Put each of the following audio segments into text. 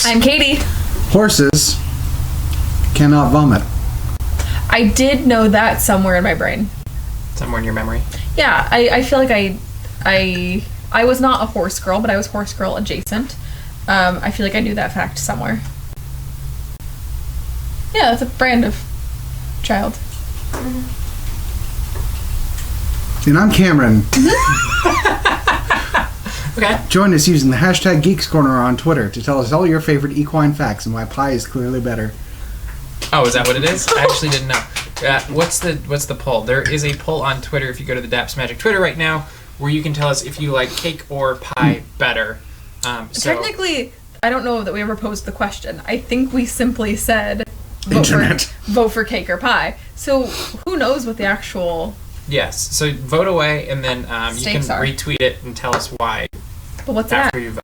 I'm Katie. Horses cannot vomit. I did know that somewhere in my brain. Somewhere in your memory? Yeah, I feel like I was not a horse girl, but I was horse girl adjacent. I feel like I knew that fact somewhere. Yeah, that's a brand of child. And I'm Cameron. Okay. Join us using the hashtag Geeks Corner on Twitter to tell us all your favorite equine facts and why pie is clearly better. Oh, is that what it is? I actually didn't know. What's the poll? There is a poll on Twitter if you go to the DAPS Magic Twitter right now where you can tell us if you like cake or pie better. Technically, I don't know that we ever posed the question. I think we simply said vote for cake or pie. So who knows what the actual... Yes, so vote away and then you can retweet it and tell us why. But what's that? You vote.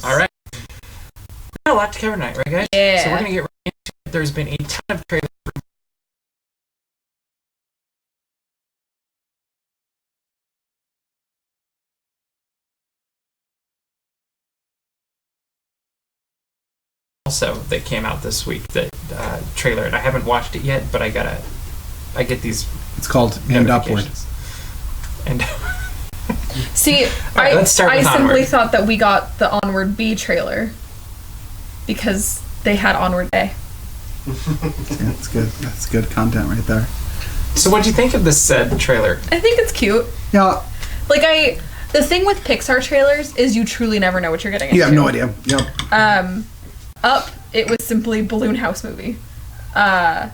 All right. We got a lot to cover tonight, right, guys? Yeah. So we're going to get right into it. There's been a ton of trailers. Also, that came out this week, the trailer, and I haven't watched it yet, but I get these. It's called End Upward. And see, right, let's start with I simply Onward. thought that we got the Onward B trailer because they had Onward A. Yeah, that's good. That's good content right there. So, what do you think of this trailer? I think it's cute. Yeah. Like the thing with Pixar trailers is you truly never know what you're getting into. You have no idea. Yep. Up, it was simply Balloon House movie. I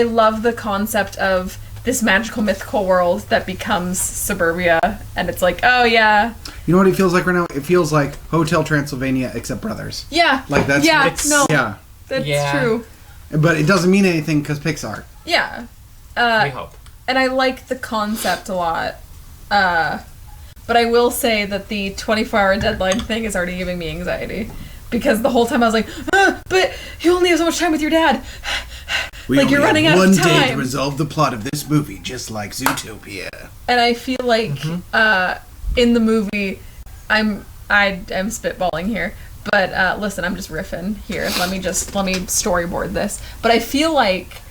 love the concept of this magical mythical world that becomes suburbia, and it's like, oh yeah. You know what it feels like right now? It feels like Hotel Transylvania except brothers. Yeah. Like that's That's true. But it doesn't mean anything because Pixar. Yeah. We hope. And I like the concept a lot. But I will say that the 24-hour deadline thing is already giving me anxiety. Because the whole time I was like, but you only have so much time with your dad. Like, you're running out of time. One day to resolve the plot of this movie, just like Zootopia. And I feel like in the movie, I'm spitballing here. But listen, I'm just riffing here. Let me storyboard this. But I feel like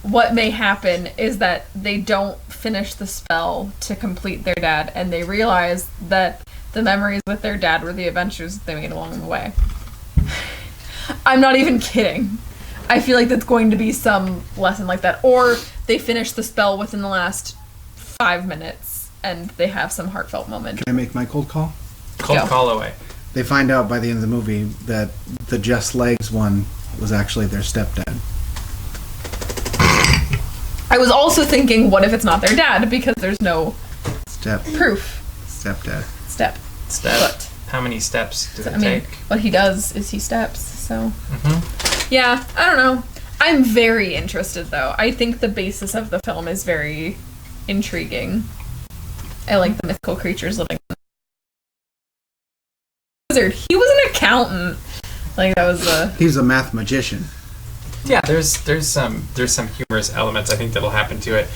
what may happen is that they don't finish the spell to complete their dad, and they realize that the memories with their dad were the adventures that they made along the way. I'm not even kidding. I feel like that's going to be some lesson like that. Or they finish the spell within the last 5 minutes and they have some heartfelt moment. Can I make my cold call? Cold call away. They find out by the end of the movie that the Just Legs one was actually their stepdad. I was also thinking, what if it's not their dad? Because there's no proof. Stepdad. Step. But how many steps does it take? What he does is he steps, so... Yeah, I don't know. I'm very interested, though. I think the basis of the film is very intriguing. I like the mythical creatures living in the wizard. He was an accountant. Like, that was He's a math magician. Yeah, there's some humorous elements I think that'll happen to it.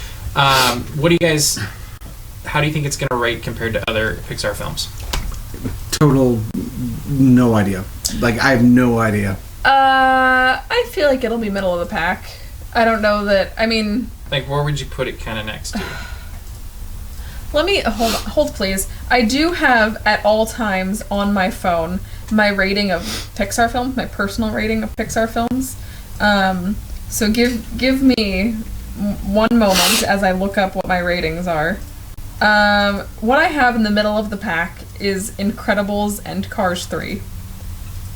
What do you guys... How do you think it's going to rate compared to other Pixar films? Total no idea. Like, I have no idea. I feel like it'll be middle of the pack. I don't know that... I mean... Like, where would you put it kind of next to? Let me... Hold, please. I do have, at all times, on my phone, my rating of Pixar films, my personal rating of Pixar films. So give me one moment as I look up what my ratings are. What I have in the middle of the pack is Incredibles and Cars 3.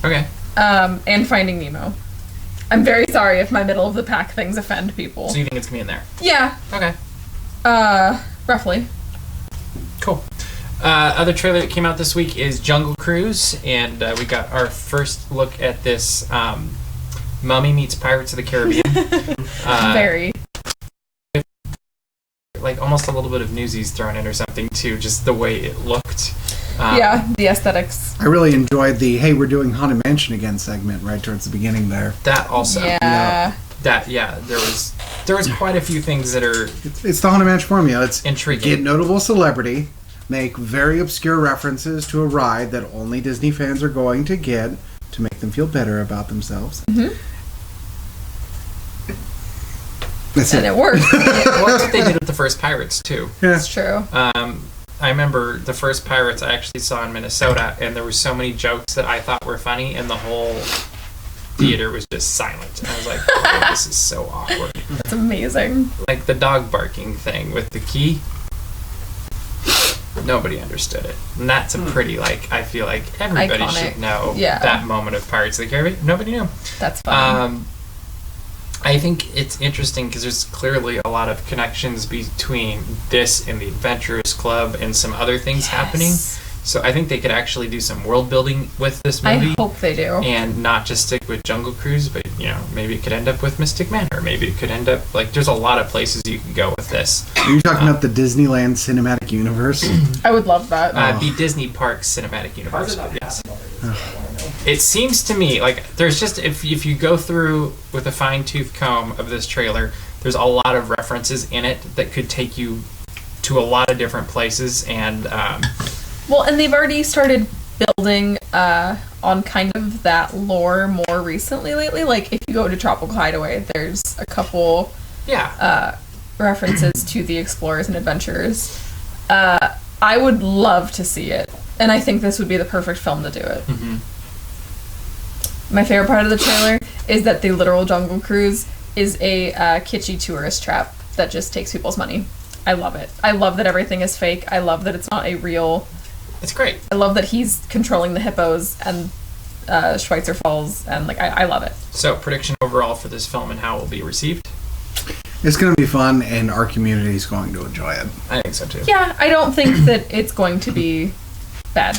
Okay. And Finding Nemo. I'm very sorry if my middle of the pack things offend people. So you think it's gonna be in there? Yeah. Okay. Roughly. Cool. Other trailer that came out this week is Jungle Cruise, and we got our first look at this Mummy meets Pirates of the Caribbean. Very. Like almost a little bit of Newsies thrown in or something too, just the way it looked. The aesthetics. I really enjoyed the "Hey, we're doing Haunted Mansion again" segment right towards the beginning there. That also. Yeah. There was quite a few things that are. It's the Haunted Mansion formula. It's intriguing. Get notable celebrity, make very obscure references to a ride that only Disney fans are going to get to make them feel better about themselves. Mm-hmm. That's and it worked. Well, that's what they did with the first Pirates too. Yeah. It's true. I remember the first Pirates I actually saw in Minnesota, and there were so many jokes that I thought were funny, and the whole theater was just silent. And I was like, oh, this is so awkward. That's amazing. Like the dog barking thing with the key. Nobody understood it. And that's a pretty, I feel like everybody Iconic. should know Yeah. that moment of Pirates of the Caribbean. Nobody knew. That's fun. I think it's interesting because there's clearly a lot of connections between this and the Adventurers Club and some other things happening. So I think they could actually do some world building with this movie. I hope they do. And not just stick with Jungle Cruise, but, maybe it could end up with Mystic Manor. Maybe it could end up, there's a lot of places you can go with this. Are you talking about the Disneyland Cinematic Universe? I would love that. Be Disney Parks Cinematic Universe. Yes. It seems to me there's just if you go through with a fine-tooth comb of this trailer, there's a lot of references in it that could take you to a lot of different places, and well, and they've already started building on kind of that lore more recently lately. Like if you go to Tropical Hideaway, there's a couple references to the Explorers and Adventurers. I would love to see it, and I think this would be the perfect film to do it. Mm-hmm. My favorite part of the trailer is that the literal Jungle Cruise is a kitschy tourist trap that just takes people's money. I love it. I love that everything is fake. I love that it's not a real... It's great. I love that he's controlling the hippos and Schweitzer Falls, and I love it. So, prediction overall for this film and how it will be received? It's going to be fun, and our community is going to enjoy it. I think so too. Yeah, I don't think that it's going to be bad.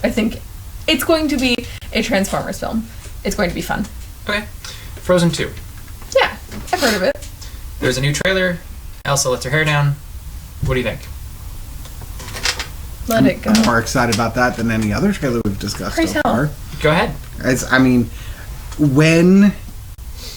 I think it's going to be a Transformers film. It's going to be fun. Okay. Frozen 2. Yeah, I've heard of it. There's a new trailer. Elsa lets her hair down. What do you think? Let it go. I'm more excited about that than any other trailer we've discussed Pray so tell. far. Go ahead. When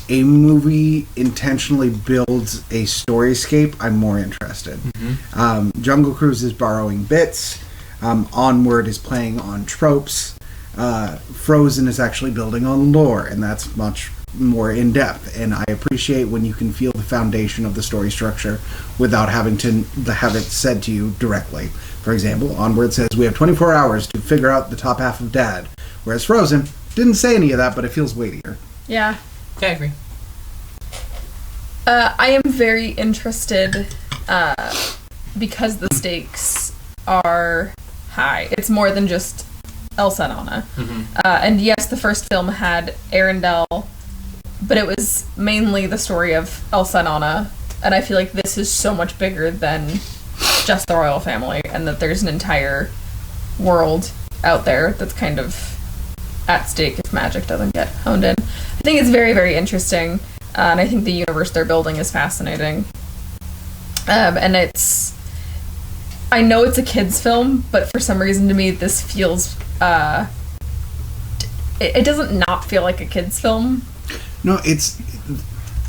a movie intentionally builds a storyscape, I'm more interested. Mm-hmm. Jungle Cruise is borrowing bits. Onward is playing on tropes. Frozen is actually building on lore, and that's much more in depth. And I appreciate when you can feel the foundation of the story structure without having to have it said to you directly. For example, Onward says we have 24 hours to figure out the top half of Dad, whereas Frozen didn't say any of that, but it feels weightier. Yeah. Yeah, I agree. I am very interested because the stakes are high. It's more than just Elsa and Anna. Mm-hmm. And yes, the first film had Arendelle, but it was mainly the story of Elsa and Anna. And I feel like this is so much bigger than just the royal family, and that there's an entire world out there that's kind of at stake if magic doesn't get honed in. I think it's very, very interesting, and I think the universe they're building is fascinating. And I know it's a kid's film, but for some reason to me this feels... it doesn't not feel like a kid's film. No,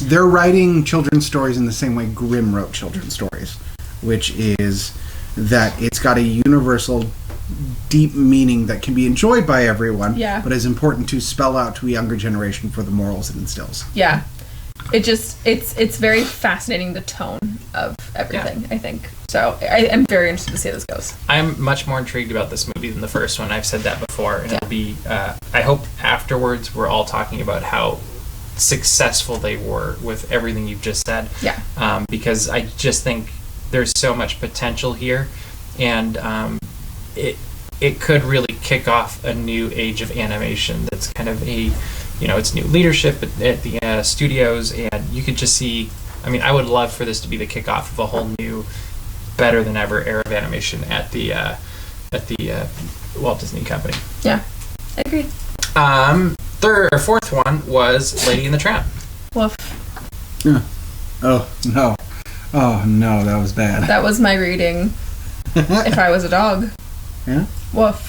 they're writing children's stories in the same way Grimm wrote children's stories, which is that it's got a universal, deep meaning that can be enjoyed by everyone, but is important to spell out to a younger generation for the morals it instills. Yeah. It's very fascinating, the tone of everything, I think. So I am very interested to see how this goes. I'm much more intrigued about this movie than the first one. I've said that before, and it'll be, I hope afterwards we're all talking about how successful they were with everything you've just said. Yeah. Because I just think there's so much potential here, and it could really kick off a new age of animation that's kind of it's new leadership at the studios, and you could just see, I would love for this to be the kickoff of a whole new, better than ever era of animation at the Walt Disney Company. Yeah, I agree. Fourth one was Lady and the Tramp. Woof. Yeah. Oh no, that was bad. That was my reading. If I was a dog. Yeah. Woof.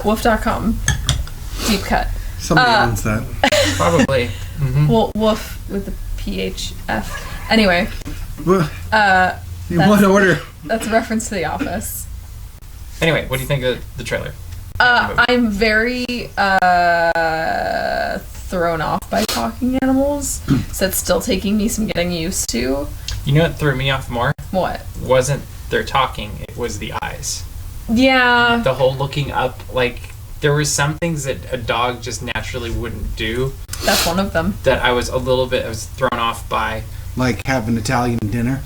Woof.com. Deep cut. Somebody owns that. Probably. Well, woof with the PHF. Anyway. In what order? That's a reference to The Office. Anyway, what do you think of the trailer? I'm very thrown off by talking animals, so it's still taking me some getting used to. You know what threw me off more? What? Wasn't their talking, it was the eyes. Yeah. The whole looking up, like, there were some things that a dog just naturally wouldn't do. That's one of them. That I was thrown off by. Like having Italian dinner?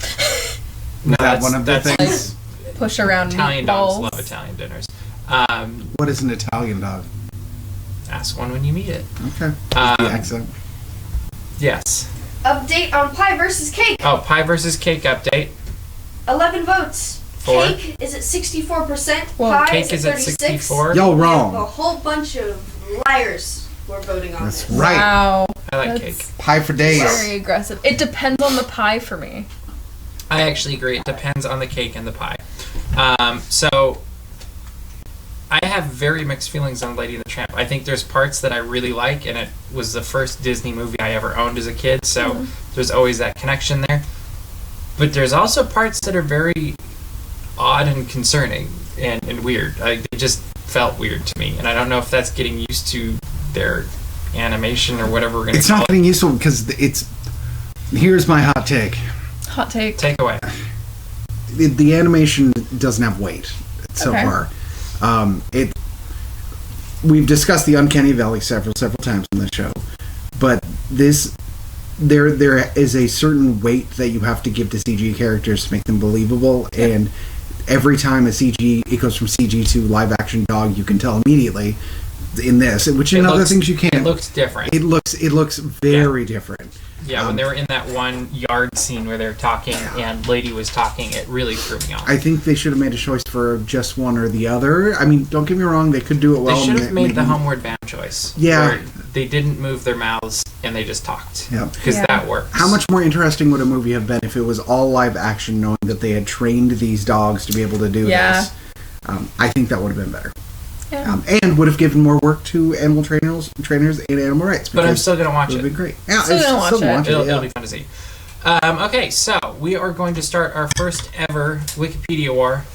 No, that one of the that's things? Like push around Italian meatballs. dogs love Italian dinners. What is an Italian dog? Ask one when you meet it. Okay. The accent. Yes. Update on pie versus cake. Oh, pie versus cake update. 11 votes. 4. Cake is at 64%. Whoa. Pie Cake is at 36. 64. Y'all We have a wrong. whole bunch of liars who are voting on That's this. right. Wow. I like That's cake. Pie for days. very aggressive. It depends on the pie for me. I actually agree. It depends on the cake and the pie. So I have very mixed feelings on Lady and the Tramp. I think there's parts that I really like, and it was the first Disney movie I ever owned as a kid, so there's always that connection there. But there's also parts that are very odd and concerning and weird. They just felt weird to me, and I don't know if that's getting used to their animation or whatever we're going to It's call not getting useful because it's... Here's my hot take. Hot take. Take away. The animation doesn't have weight so Okay. far. We've discussed the Uncanny Valley several times on the show, but there is a certain weight that you have to give to CG characters to make them believable, and every time it goes from CG to live action dog, you can tell immediately in this, which in other things you can't. It looks different. It looks very different. Yeah, when they were in that one yard scene where they're talking and Lady was talking, it really threw me off. I think they should have made a choice for just one or the other. I mean, don't get me wrong, they could do it well. They should have made the Homeward Bound choice. Yeah. Where they didn't move their mouths and they just talked. Yeah. Because that works. How much more interesting would a movie have been if it was all live action, knowing that they had trained these dogs to be able to do this? I think that would have been better. Yeah. And would have given more work to animal trainers and animal rights. But I'm still going to watch It would it. have been great. Yeah, Still gonna watch it. It'll be fun to see. Okay, so we are going to start our first ever Wikipedia war.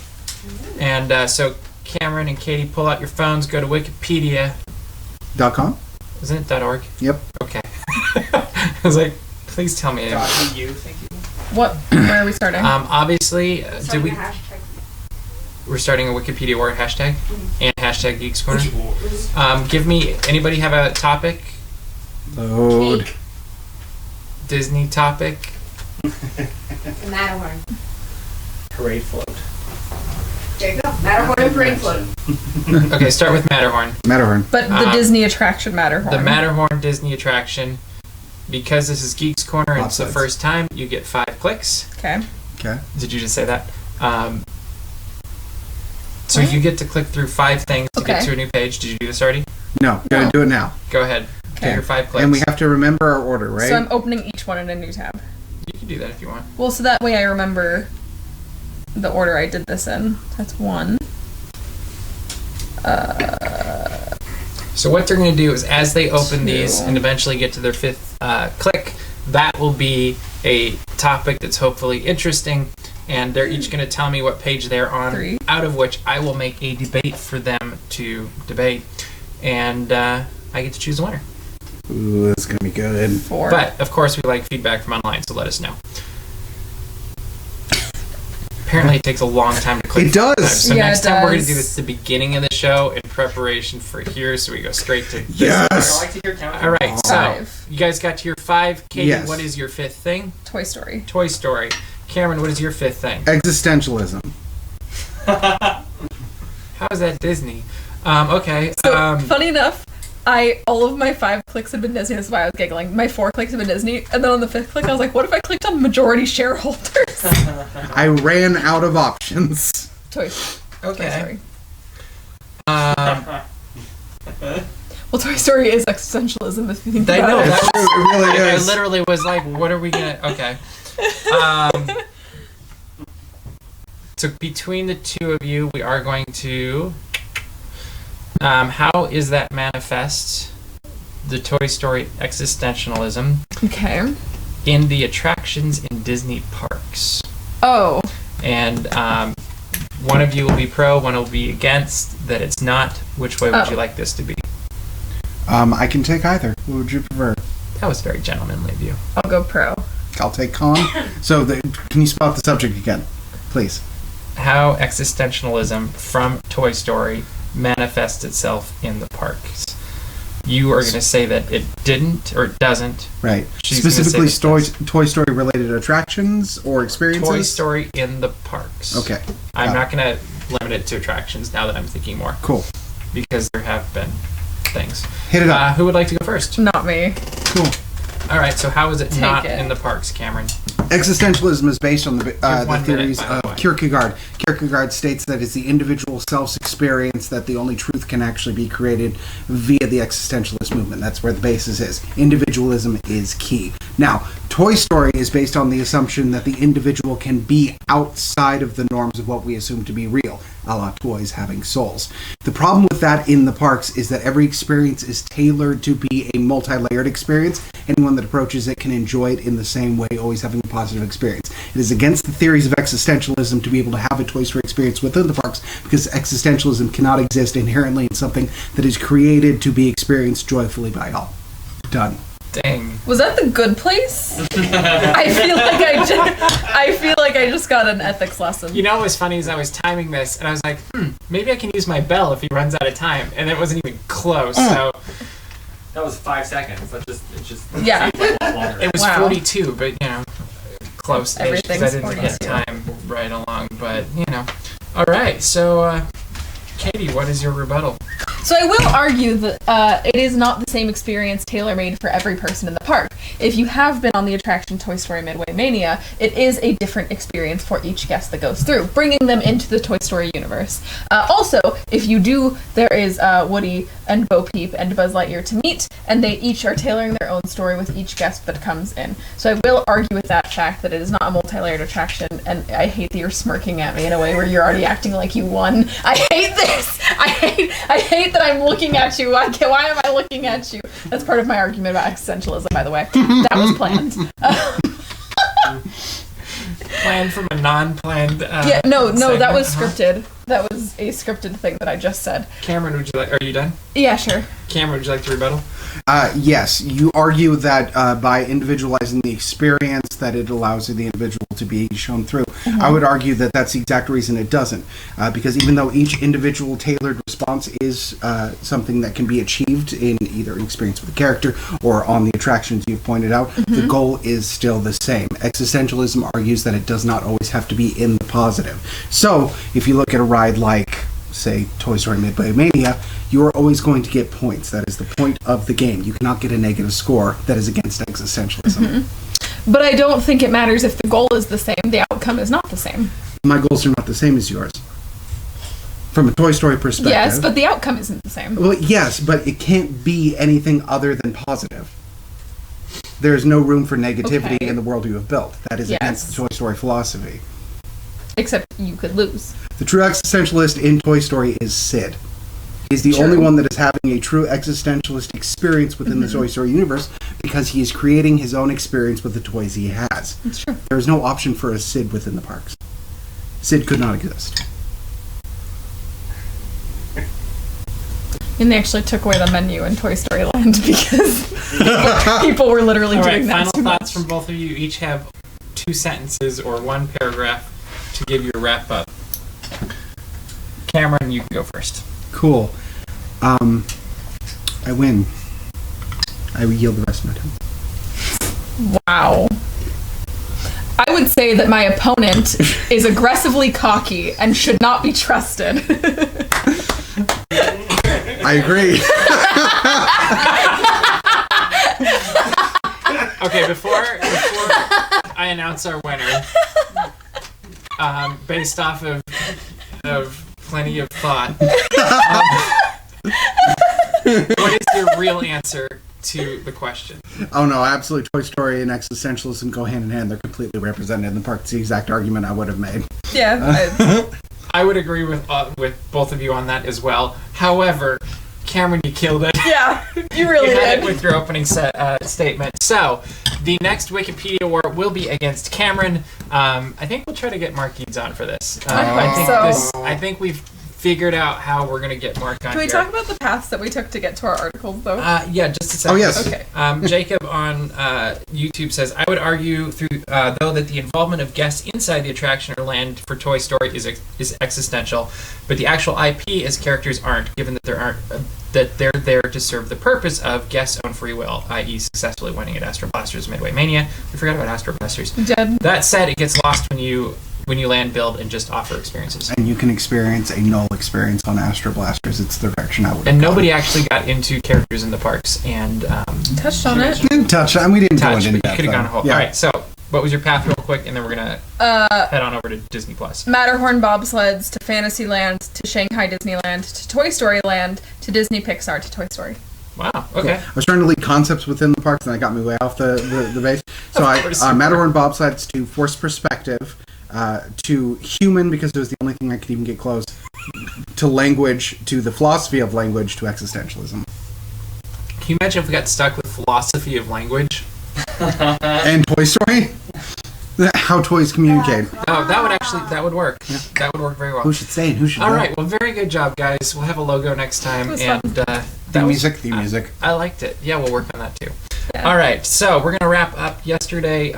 And so Cameron and Katie, pull out your phones, go to Wikipedia.com. .com? Isn't it .org? Yep. Okay. I was like, please tell me. Thank you. What? Where are we starting? Obviously, Starting a hashtag. we're starting a Wikipedia war hashtag and hashtag Geeks Corner. Anybody have a topic? Load. Cake. Disney topic? The Matterhorn. Parade float. There you go. Matterhorn and parade float. Okay, start with Matterhorn. Matterhorn. But the Disney attraction Matterhorn. The Matterhorn Disney attraction. Because this is Geeks Corner and it's the Offsides. first time, you get 5 clicks. Okay. Okay. Did you just say that? So you get to click through 5 things to get Okay. to a new page. Did you do this already? No, gotta No. do it now. Go ahead. Okay. Do your 5 clicks. And we have to remember our order, right? So I'm opening each one in a new tab. You can do that if you want. Well, so that way I remember the order I did this in. That's 1. So what they're going to do is as they open 2. these and eventually get to their 5th click, that will be a topic that's hopefully interesting, and they're each going to tell me what page they're on, 3. out of which I will make a debate for them to debate, and I get to choose a winner. Ooh, that's gonna be good. 4. But, of course, we like feedback from online, so let us know. Apparently it takes a long time to click. It does. So Yeah, next it time we're going to does. do this at the beginning of the show in preparation for here, so we go straight to this. I Yes. like to hear count. All right, so 5. you guys got to your 5. Katie, Yes. what is your 5th thing? Toy Story. Toy Story. Cameron, what is your 5th thing? Existentialism. How is that Disney? Okay. So, funny enough, all of my 5 clicks had been Disney, that's why I was giggling. My 4 clicks had been Disney, and then on the 5th click I was like, what if I clicked on majority shareholders? I ran out of options. Toy okay. Story. Um, Well, Toy Story is existentialism if you think I about know it. that was, It really I is. literally was like, what are we gonna? Okay. So between the two of you, we are going to. How is that manifest? The Toy Story existentialism Okay. in the attractions in Disney parks. Oh. And one of you will be pro, one will be against. That it's not. Which way would you like this to be? I can take either. What would you prefer? That was very gentlemanly of you. I'll go pro. I'll take con. So, can you spell out the subject again, please? How existentialism from Toy Story manifests itself in the parks. You are going to say that it didn't or it doesn't. Right. She's gonna Specifically, say that Toy Story related attractions or experiences? Toy Story in the parks. Okay. I'm not going to limit it to attractions now that I'm thinking more. Cool. Because there have been things. Hit it up. Who would like to go first? Not me. Cool. All right, so how is it Take not it. in the parks, Cameron? Existentialism is based on the one theories minute, by the of way. Kierkegaard. Kierkegaard states that it's the individual self's experience that the only truth can actually be created via the existentialist movement. That's where the basis is. Individualism is key. Now, Toy Story is based on the assumption that the individual can be outside of the norms of what we assume to be real, a la toys having souls. The problem with that in the parks is that every experience is tailored to be a multi-layered experience. Anyone that approaches it can enjoy it in the same way, always having a positive experience. It is against the theories of existentialism to be able to have a Toy Story experience within the parks, because existentialism cannot exist inherently in something that is created to be experienced joyfully by all. Done. Dang. Was that the good place? I feel like I just got an ethics lesson. You know what was funny is I was timing this, and I was like, maybe I can use my bell if he runs out of time. And it wasn't even close, so... That was 5 seconds. It just Yeah. seemed a lot longer. It was Wow. 42, but, close-ish, because I Everything's didn't get 42. time right along, but, All right, so, Katie, what is your rebuttal? So I will argue that it is not the same experience tailor-made for every person in the park. If you have been on the attraction Toy Story Midway Mania, it is a different experience for each guest that goes through, bringing them into the Toy Story universe. Also, if you do, there is Woody and Bo Peep and Buzz Lightyear to meet, and they each are tailoring their own story with each guest that comes in. So I will argue with that fact that it is not a multi-layered attraction, and I hate that you're smirking at me in a way where you're already acting like you won. I hate this! I hate that I'm looking at you. Why am I looking at you? That's part of my argument about existentialism, by the way. That was planned. Planned from a non-planned... No, that was segment, scripted. That was a scripted thing that I just said. Cameron, are you done? Yeah, sure. Cameron, would you like to rebuttal? Yes, you argue that by individualizing the experience that it allows the individual to be shown through. Mm-hmm. I would argue that that's the exact reason it doesn't. Because even though each individual tailored response is something that can be achieved in either an experience with a character or on the attractions you've pointed out, the goal is still the same. Existentialism argues that it does not always have to be in the positive. So, if you look at a ride like, say, Toy Story Midway Mania, you are always going to get points. That is the point of the game. You cannot get a negative score that is against existentialism. But I don't think it matters if the goal is the same. The outcome is not the same. My goals are not the same as yours. From a Toy Story perspective. Yes, but the outcome isn't the same. Well, yes, but it can't be anything other than positive. There's no room for negativity Okay. in the world you have built. That is Yes. against the Toy Story philosophy. Except you could lose. The true existentialist in Toy Story is Sid. He's the True. only one that is having a true existentialist experience within the Toy Story universe because he is creating his own experience with the toys he has. That's true. There is no option for a Sid within the parks. Sid could not exist. And they actually took away the menu in Toy Story Land because people were literally All right, doing that final too thoughts much. from both of you. Each have 2 sentences or 1 paragraph to give your wrap up. Cameron, you can go first. Cool. I win. I yield the rest of my time. Wow. I would say that my opponent is aggressively cocky and should not be trusted. I agree. Okay, before I announce our winner, based off of plenty of thought, what is your real answer to the question. Oh no, absolutely. Toy Story and existentialism go hand in hand. They're completely represented in the park. It's the exact argument I would have made. Yeah. I would agree with both of you on that as well. However, Cameron, you killed it. Yeah, you really You had did. it with your opening statement. So, the next Wikipedia War will be against Cameron. I think we'll try to get Mark Eads on for this. I think we've figured out how we're going to get Mark on Can we here. talk about the paths that we took to get to our articles, though? Yeah, just a second. Oh, yes. Okay. Jacob on YouTube says, I would argue, though, that the involvement of guests inside the attraction or land for Toy Story is existential, but the actual IP as characters aren't, given that they're there to serve the purpose of guests' own free will, i.e. successfully winning at Astro Blasters Midway Mania. We forgot about Astro Blasters. Dead. That said, it gets lost when you land, build, and just offer experiences. And you can experience a null experience on Astro Blasters. It's the direction I would have And gone. nobody actually got into characters in the parks, and Touched on it. We didn't touch on. We didn't go touch, into but you depth. could have gone a whole. Yeah. All right, so what was your path, real quick, and then we're gonna head on over to Disney Plus. Matterhorn bobsleds to Fantasyland to Shanghai Disneyland to Toy Story Land to Disney Pixar to Toy Story. Wow. Okay. I was trying to lead concepts within the parks, and that got me way off the base. So Of course. Matterhorn bobsleds to forced perspective, to human because it was the only thing I could even get close, to language, to the philosophy of language, to existentialism. Can you imagine if we got stuck with philosophy of language? And Toy Story? How toys communicate. Oh, that would work. That would work very well. Who should say and who should All go? right. Well, very good job, guys. We'll have a logo next time, It was and Theme music. I liked it. Yeah, we'll work on that too. Yeah. All right, so we're gonna wrap up. Yesterday,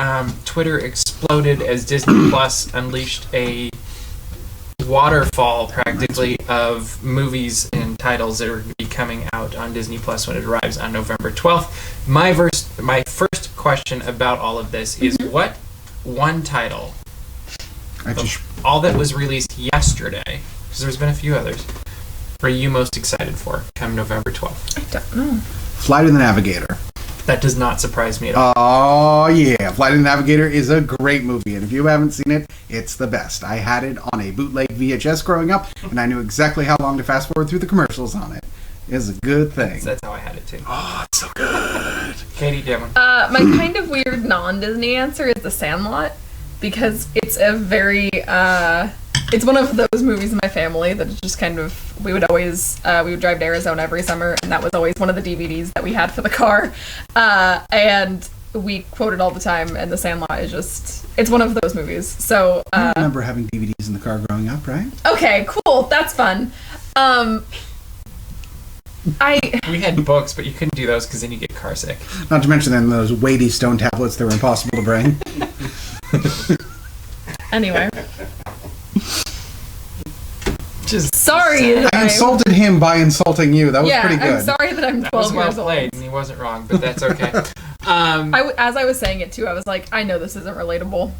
Twitter exploded as Disney Plus unleashed a waterfall, practically, of movies and titles that are going to be coming out on Disney Plus when it arrives on November 12th. My first question about all of this is, what one title, all that was released yesterday, because there's been a few others, are you most excited for come November 12th? I don't know. Flight of the Navigator. That does not surprise me at all. Oh, yeah. Flight of the Navigator is a great movie, and if you haven't seen it, it's the best. I had it on a bootleg VHS growing up, and I knew exactly how long to fast forward through the commercials on it. It's a good thing. That's how I had it too. Oh, it's so good. Katie, do you have one? My kind of weird non-Disney answer is The Sandlot, because it's a very, it's one of those movies in my family that is just kind of, we would drive to Arizona every summer, and that was always one of the DVDs that we had for the car, and we quote it all the time, and The Sandlot is just, it's one of those movies, so, I remember having DVDs in the car growing up, right? okay, cool, that's fun. We had books, but you couldn't do those because then you get car sick. Not to mention then those weighty stone tablets that were impossible to bring. Anyway, Just sorry that I insulted him by insulting you. That was yeah, pretty good. I'm sorry that I'm That was 12 well years old. played, and he wasn't wrong, but that's okay. As I was saying it too, I was like, I know this isn't relatable.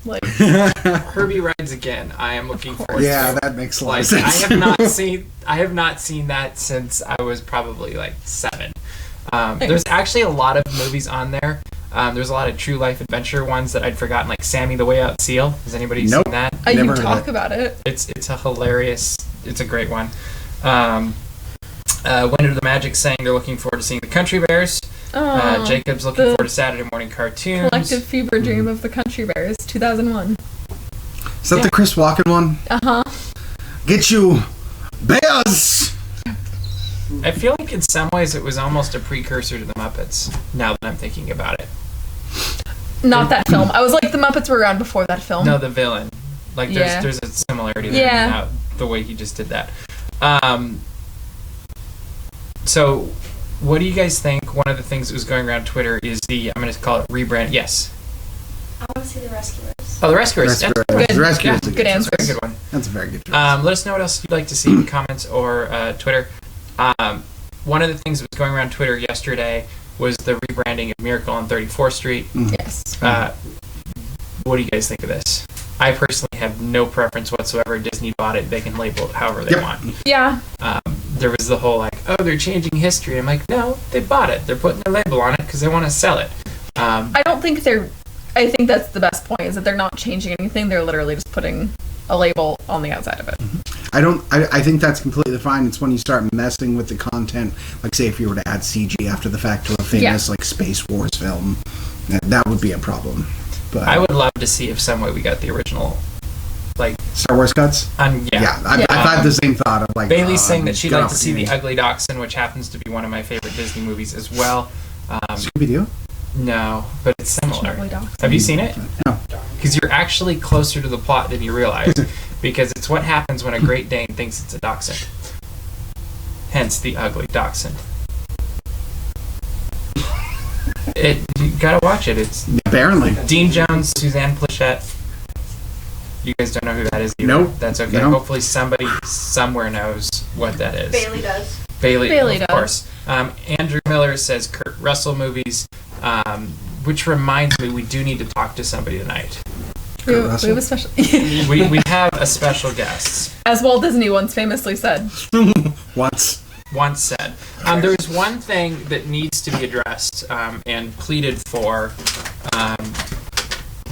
Like, Herbie Rides Again. I am looking forward Yeah, to. that makes a lot Like, of sense. I have not seen that since I was probably like 7. There's actually a lot of movies on there. There's a lot of true life adventure ones that I'd forgotten, like Sammy the Way Out Seal. Has anybody Nope. seen that? you Never heard of talk it. about it. It's a hilarious. It's a great one. Winter the Magic saying they're looking forward to seeing the Country Bears. Jacob's looking the forward to Saturday morning cartoons. Collective fever dream of the Country Bears, 2001. Is that the Chris Walken one? Uh-huh. Get you bears! I feel like in some ways it was almost a precursor to the Muppets. Now that I'm thinking about it. Not that film. I was like, the Muppets were around before that film. No, the villain. Like Yeah. there's a similarity there. Yeah. Now, the way he just did that. So, what do you guys think? One of the things that was going around Twitter is I'm going to call it rebrand. Yes. I want to see the Rescuers. Oh, the Rescuers. Rescuers. That's Good. The Rescuers. Yeah, Good answer. That's a very good one. That's a very good choice. Let us know what else you'd like to see in the comments or Twitter. One of the things that was going around Twitter yesterday was the rebranding of Miracle on 34th Street. Yes. What do you guys think of this? I personally have no preference whatsoever. Disney bought it. They can label it however they Yep. want. Yeah. There was the whole like, oh, they're changing history. I'm like, no, they bought it. They're putting their label on it because they want to sell it. I think that's the best point, is that they're not changing anything. They're literally just putting a label on the outside of it. I think that's completely fine. It's when you start messing with the content, like say if you were to add CG after the fact to a famous like Space Wars film, that would be a problem. But I would love to see if some way we got the original, like Star Wars cuts. I've had the same thought of like Bailey's saying that she'd good like to see The opportunity. Ugly Dachshund, which happens to be one of my favorite Disney movies as well. Scooby-Doo? No, but it's similar. Ugly Dachshund. Have you seen it? No. Because you're actually closer to the plot than you realize. Because it's what happens when a Great Dane thinks it's a dachshund. Hence the Ugly Dachshund. You gotta watch it. It's Apparently. Dean Jones, Suzanne Plachette. You guys don't know who that is either. Nope. That's okay. No. Hopefully somebody somewhere knows what that is. Bailey does. Bailey does. of course. Andrew Miller says Kurt Russell movies, which reminds me we do need to talk to somebody tonight. We have a special... We have a special guest. As Walt Disney once famously said. Once said. There's one thing that needs to be addressed and pleaded for,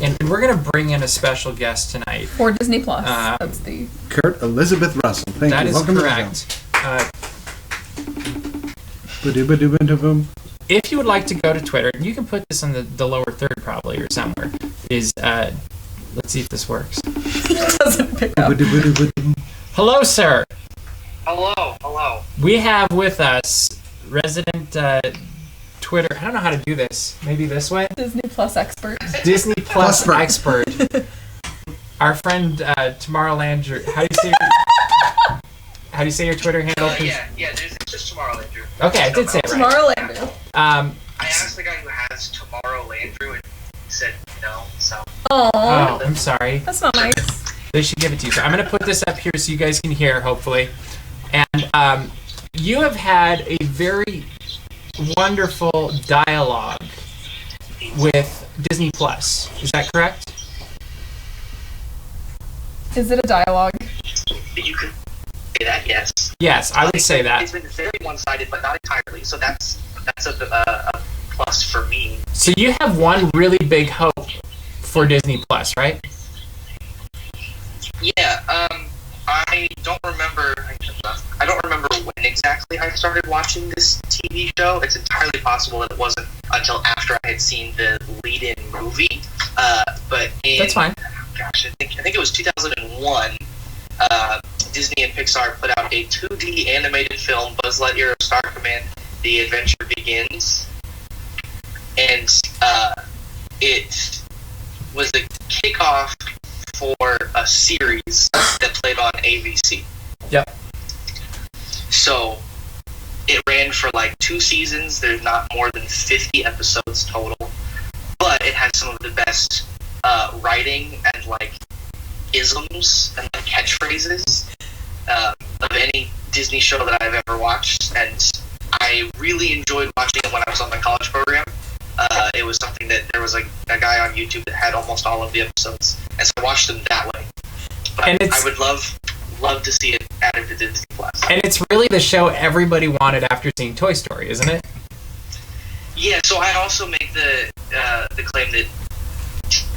and we're going to bring in a special guest tonight. For Disney Plus. That's the... Kurt Elizabeth Russell. Thank That you. is Welcome correct. Ba-doo-ba-doo-ba-doo-boom. If you would like to go to Twitter, and you can put this on the lower third probably or somewhere, is, let's see if this works. doesn't pick up. Ba-doo-ba-doo-ba-doo. Hello, sir. Hello. We have with us resident Twitter. I don't know how to do this. Maybe this way. Disney Plus expert. Disney Plus expert. Our friend Tomorrowland. How do you say your Twitter handle? It's just Tomorrowland Drew. Okay, I did say it right. Tomorrowland. I asked the guy who has Tomorrowland Drew and he said no, so. Oh, Aww. I'm sorry. That's not nice. They should give it to you. So I'm going to put this up here so you guys can hear, hopefully. And you have had a very wonderful dialogue with Disney Plus. Is that correct? Is it a dialogue? You could say that, yes. Yes, I would say that. It's been very one-sided, but not entirely, so that's a plus for me. So you have one really big hope for Disney Plus, right? Yeah, I don't remember when exactly I started watching this TV show. It's entirely possible that it wasn't until after I had seen the lead-in movie. But That's fine. Gosh, I think it was 2001. Disney and Pixar put out a 2D animated film, Buzz Lightyear of Star Command: The Adventure Begins, and it was the kickoff for a series that played on ABC. Yep. So it ran for like 2 seasons. There's not more than 50 episodes total, but it has some of the best writing and like isms and like catchphrases of any Disney show that I've ever watched, and I really enjoyed watching it when I was on my college program. It was something that there was like a guy on YouTube that had almost all of the episodes, and so I watched them that way. But I would love to see it added to Disney Plus. And it's really the show everybody wanted after seeing Toy Story, isn't it? Yeah. So I also make the claim that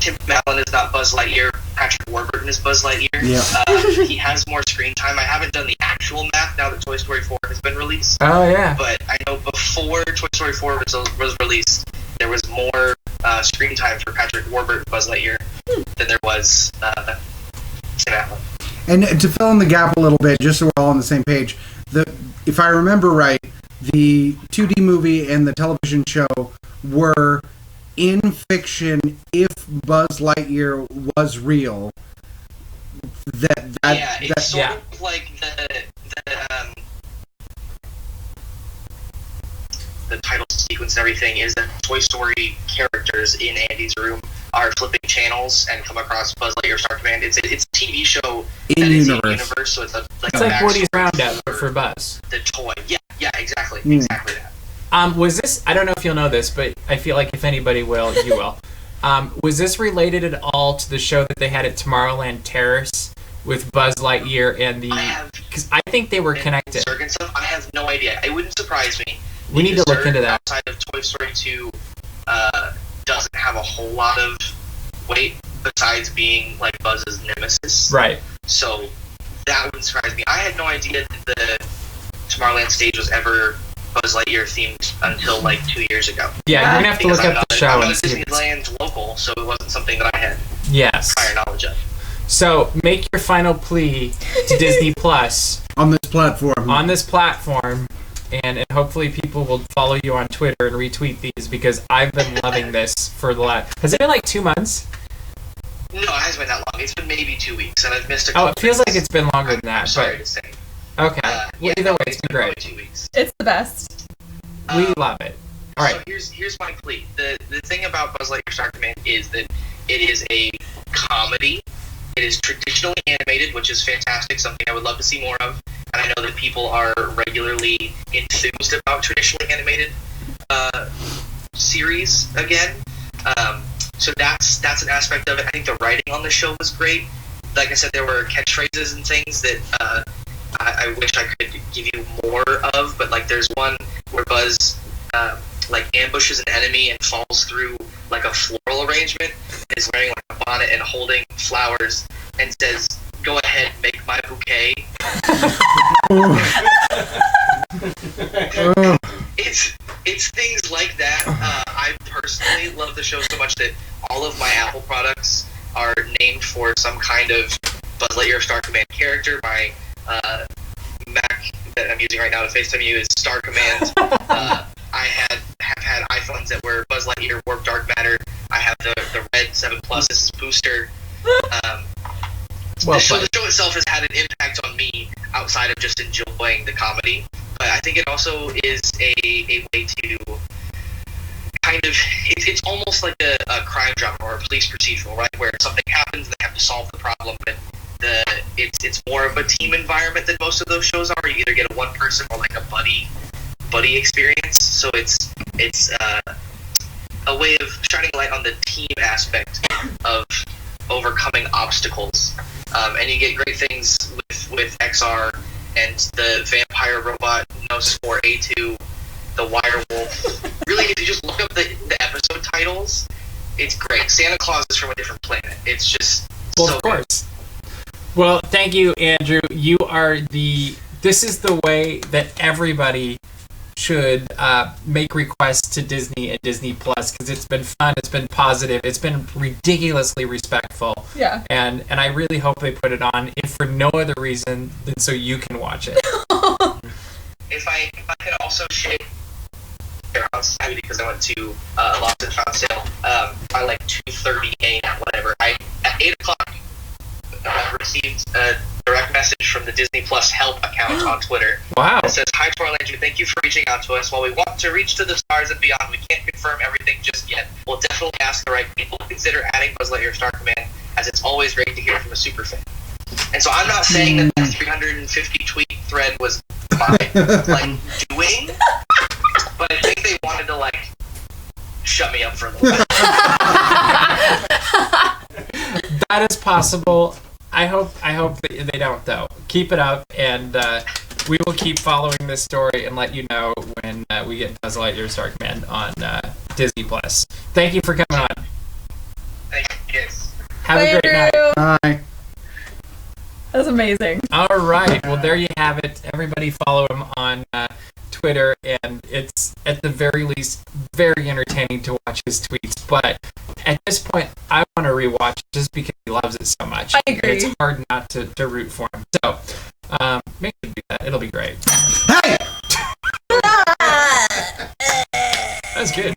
Tim Allen is not Buzz Lightyear. Patrick Warburton is Buzz Lightyear. Yeah. He has more screen time. I haven't done the actual math now that Toy Story 4 has been released. Oh, yeah. But I know before Toy Story 4 was released, there was more screen time for Patrick Warburton Buzz Lightyear than there was Tim Allen. And to fill in the gap a little bit, just so we're all on the same page, if I remember right, the 2D movie and the television show were in fiction. If Buzz Lightyear was real, It's sort of like the title sequence and everything is that Toy Story characters in Andy's room are flipping channels and come across Buzz Lightyear Star Command. It's a TV show that is in universe, so it's like Woody's Roundup, but for Buzz. The toy. Yeah, exactly. Mm. Exactly that. Was this, I don't know if you'll know this, but I feel like if anybody will, you will. Was this related at all to the show that they had at Tomorrowland Terrace with Buzz Lightyear and the... Because I think they were connected. I have no idea. It wouldn't surprise me. We need to look into that. Outside of Toy Story 2, doesn't have a whole lot of weight besides being like Buzz's nemesis. Right. So that wouldn't surprise me. I had no idea that the Tomorrowland stage was ever Buzz Lightyear themed until like 2 years ago. Yeah, you're gonna have to look up the show. I'm not and a see if it's- Disneyland local, so it wasn't something that I had Yes. prior knowledge of. So make your final plea to Disney Plus On this platform. on this platform, and hopefully people will follow you on Twitter and retweet these, because I've been loving this for the last. Has it been like 2 months? No, it hasn't been that long. It's been maybe 2 weeks, and I've missed a Oh, couple. it feels things. like it's been longer than that. I'm sorry but to say. okay. Well, either way, it's been probably great. 2 weeks. It's the best. We love it. All right. So here's my plea. The thing about Buzz Lightyear Star Command is that it is a comedy. It is traditionally animated, which is fantastic, something I would love to see more of. And I know that people are regularly enthused about traditionally animated series again. So that's an aspect of it. I think the writing on the show was great. Like I said, there were catchphrases and things that I wish I could give you more of, but like there's one where Buzz like ambushes an enemy and falls through like a floral arrangement, and is wearing like a bonnet and holding flowers, and says, "Go ahead, make my bouquet." It's things like that. I personally love the show so much that all of my Apple products are named for some kind of Buzz Lightyear Star Command character. My Mac that I'm using right now to FaceTime you is Star Command. I have had iPhones that were Buzz Lightyear Warp Dark Matter. I have the Red 7 Plus. This is Booster. The show itself has had an impact on me outside of just enjoying the comedy. But I think it also is a way to kind of, it's almost like a crime drama or a police procedural, right? Where something happens, they have to solve the problem, but it's more of a team environment than most of those shows are. You either get a one person or like a buddy experience. So it's a way of shining light on the team aspect of overcoming obstacles. And you get great things with XR and the vampire robot Nosfor A2, the wire wolf. Really, if you just look up the episode titles, it's great. Santa Claus is from a different planet. It's just so of course. Well, thank you, Andrew. You are this is the way that everybody should make requests to Disney and Disney Plus, because it's been fun, it's been positive, it's been ridiculously respectful. Yeah. And I really hope they put it on, if for no other reason than so you can watch it. If I could also share, I was happy because I went to Lost and Found sale by like 2:30 a.m. whatever. At 8 o'clock received a direct message from the Disney Plus help account on Twitter. Wow. It says, "Hi Tomorrowland, Andrew, thank you for reaching out to us. While we want to reach to the stars and beyond, we can't confirm everything just yet. We'll definitely ask the right people to consider adding Buzz Lightyear Star Command, as it's always great to hear from a super fan." And so I'm not saying that 350 tweet thread was my doing, but I think they wanted to shut me up for a little bit. That is possible. I hope that they don't, though. Keep it up, and we will keep following this story and let you know when we get Buzz Lightyear Star Command on Disney Plus. Thank you for coming on. Thank you, guys. Have a great night. Bye. That's amazing. All right. Well, there you have it. Everybody follow him on Twitter, and it's at the very least very entertaining to watch his tweets. But at this point, I want to rewatch it just because he loves it so much. I agree. It's hard not to root for him. So make sure to do that. It'll be great. Hey! That's good.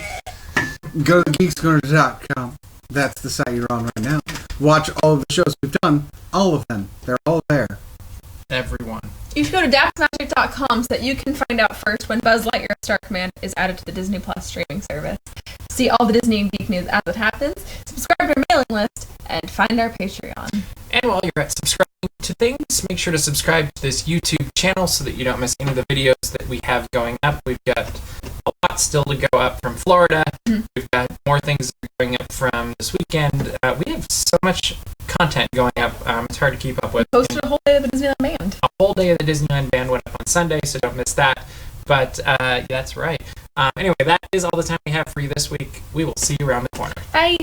Go to geekscorner.com. That's the site you're on right now. Watch all of the shows we've done. All of them. They're all there. Everyone. You should go to dapsmagic.com so that you can find out first when Buzz Lightyear Star Command is added to the Disney Plus streaming service. See all the Disney and Geek news as it happens, subscribe to our mailing list, and find our Patreon. And while you're at subscribing to things, make sure to subscribe to this YouTube channel so that you don't miss any of the videos that we have going up. We've got a lot still to go up from Florida. Mm-hmm. We've got more things going up from this weekend. We have so much content going up. It's hard to keep up with. Posted a whole day of the Disneyland Band. A whole day of the Disneyland Band went up on Sunday, so don't miss that. But that's right. Anyway, that is all the time we have for you this week. We will see you around the corner. Bye.